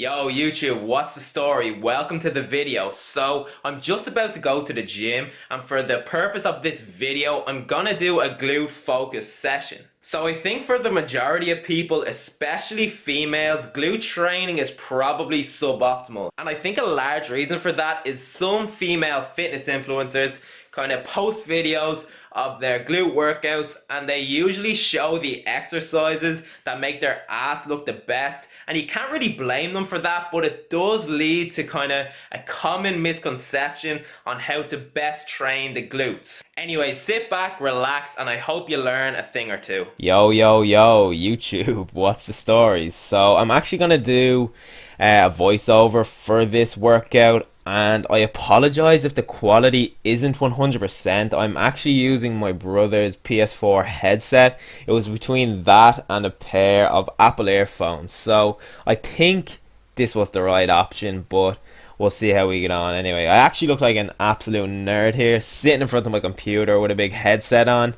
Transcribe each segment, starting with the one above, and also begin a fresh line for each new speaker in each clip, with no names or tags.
Yo YouTube, what's the story? Welcome to the video. So I'm just about to go to the gym, and for the purpose of this video I'm gonna do a glute focus session. So I think for the majority of people, especially females, glute training is probably suboptimal. And I think a large reason for that is some female fitness influencers kind of post videos of their glute workouts, and they usually show the exercises that make their ass look the best, and you can't really blame them for that, but it does lead to kind of a common misconception on how to best train the glutes. Anyway, sit back, relax, and I hope you learn a thing or two.
Yo, YouTube, what's the story? So I'm actually gonna do a voiceover for this workout, and I apologize if the quality isn't 100%. I'm actually using my brother's PS4 headset. It was between that and a pair of Apple earphones, so I think this was the right option, but we'll see how we get on. Anyway, I actually look like an absolute nerd here, sitting in front of my computer with a big headset on.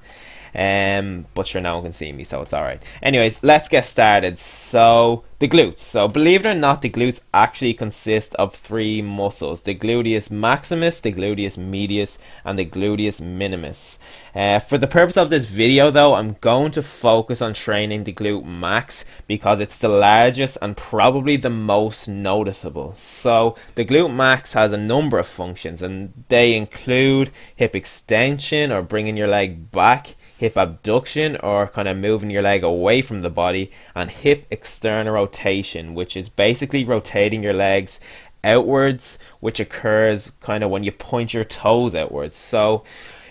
But sure, no one can see me, so it's alright. Anyways, let's get started. So, the glutes. So, believe it or not, the glutes actually consist of three muscles: the gluteus maximus, the gluteus medius, and the gluteus minimus. For the purpose of this video, though, I'm going to focus on training the glute max because it's the largest and probably the most noticeable. So, the glute max has a number of functions, and they include hip extension, or bringing your leg back, hip abduction, or kind of moving your leg away from the body, and hip external rotation, which is basically rotating your legs outwards, which occurs kind of when you point your toes outwards. So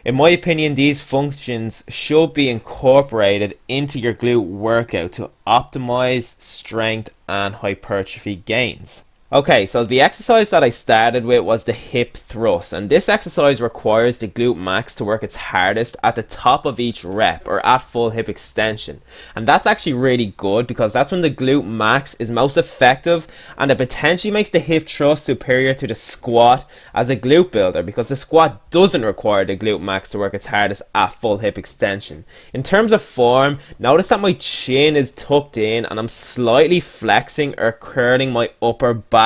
in my opinion, these functions should be incorporated into your glute workout to optimize strength and hypertrophy gains. Okay, so the exercise that I started with was the hip thrust, and this exercise requires the glute max to work its hardest at the top of each rep, or at full hip extension. And that's actually really good because that's when the glute max is most effective, and it potentially makes the hip thrust superior to the squat as a glute builder, because the squat doesn't require the glute max to work its hardest at full hip extension. In terms of form, notice that my chin is tucked in and I'm slightly flexing or curling my upper back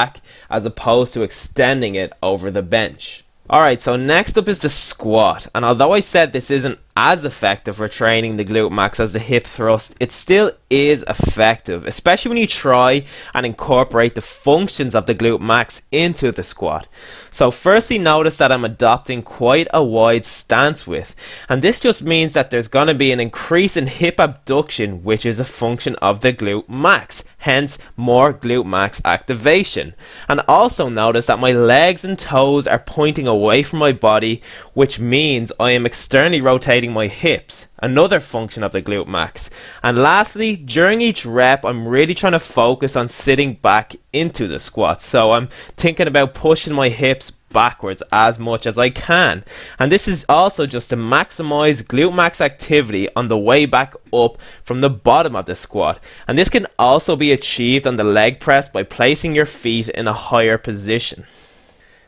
as opposed to extending it over the bench. Alright, so next up is the squat, and although I said this isn't as effective for training the glute max as the hip thrust, it still is effective, especially when you try and incorporate the functions of the glute max into the squat. So firstly, notice that I'm adopting quite a wide stance width, and this just means that there's going to be an increase in hip abduction, which is a function of the glute max, hence more glute max activation. And also notice that my legs and toes are pointing away from my body, which means I am externally rotating my hips, another function of the glute max. And lastly, during each rep, I'm really trying to focus on sitting back into the squat, so I'm thinking about pushing my hips backwards as much as I can, and this is also just to maximize glute max activity on the way back up from the bottom of the squat. And this can also be achieved on the leg press by placing your feet in a higher position.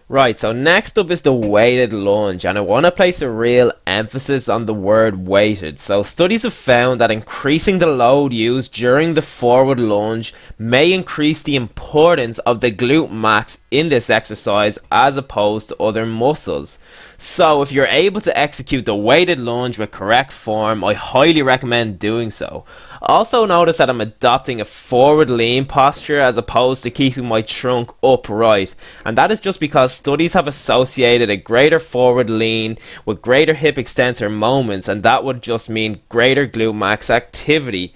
Right, so next up is the weighted lunge, and I want to place a real emphasis on the word weighted. So studies have found that increasing the load used during the forward lunge may increase the importance of the glute max in this exercise as opposed to other muscles. So if you're able to execute the weighted lunge with correct form, I highly recommend doing so. Also notice that I'm adopting a forward lean posture as opposed to keeping my trunk upright, and that is just because studies have associated a greater forward lean with greater hip extensor moments, and that would just mean greater glute max activity.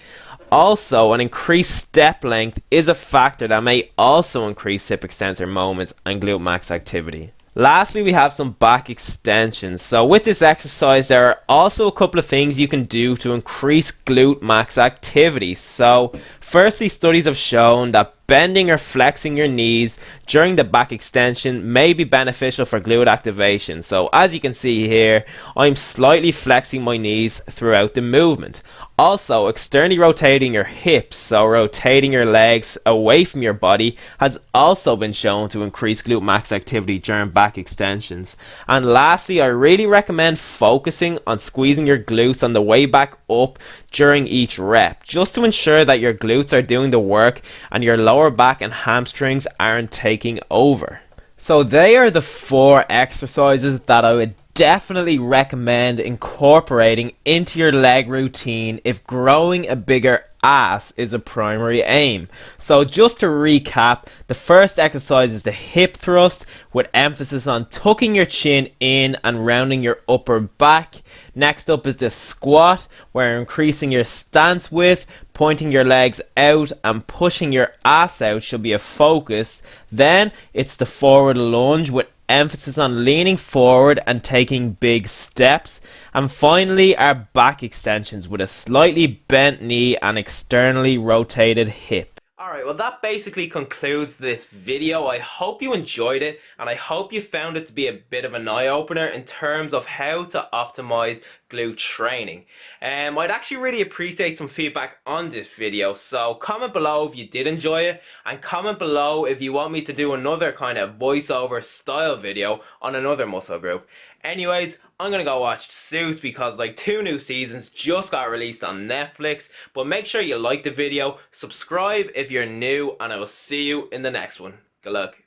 Also, an increased step length is a factor that may also increase hip extensor moments and glute max activity. Lastly, we have some back extensions. So with this exercise, there are also a couple of things you can do to increase glute max activity. So firstly, studies have shown that bending or flexing your knees during the back extension may be beneficial for glute activation. So as you can see here, I'm slightly flexing my knees throughout the movement. Also, externally rotating your hips, so rotating your legs away from your body, has also been shown to increase glute max activity during back extensions. And lastly, I really recommend focusing on squeezing your glutes on the way back up during each rep, just to ensure that your glutes are doing the work and your lower lower back and hamstrings aren't taking over. So they are the 4 exercises that I would definitely recommend incorporating into your leg routine if growing a bigger ass is a primary aim. So just to recap, the first exercise is the hip thrust with emphasis on tucking your chin in and rounding your upper back. Next up is the squat, where increasing your stance width, pointing your legs out and pushing your ass out should be a focus. Then it's the forward lunge with emphasis on leaning forward and taking big steps. And finally, our back extensions with a slightly bent knee and externally rotated hip.
Alright, well that basically concludes this video. I hope you enjoyed it, and I hope you found it to be a bit of an eye-opener in terms of how to optimize glute training. I'd actually really appreciate some feedback on this video, so comment below if you did enjoy it, and comment below if you want me to do another kind of voiceover style video on another muscle group. Anyways, I'm gonna go watch Suits because like 2 new seasons just got released on Netflix. But make sure you like the video, subscribe if you're new, and I will see you in the next one. Good luck.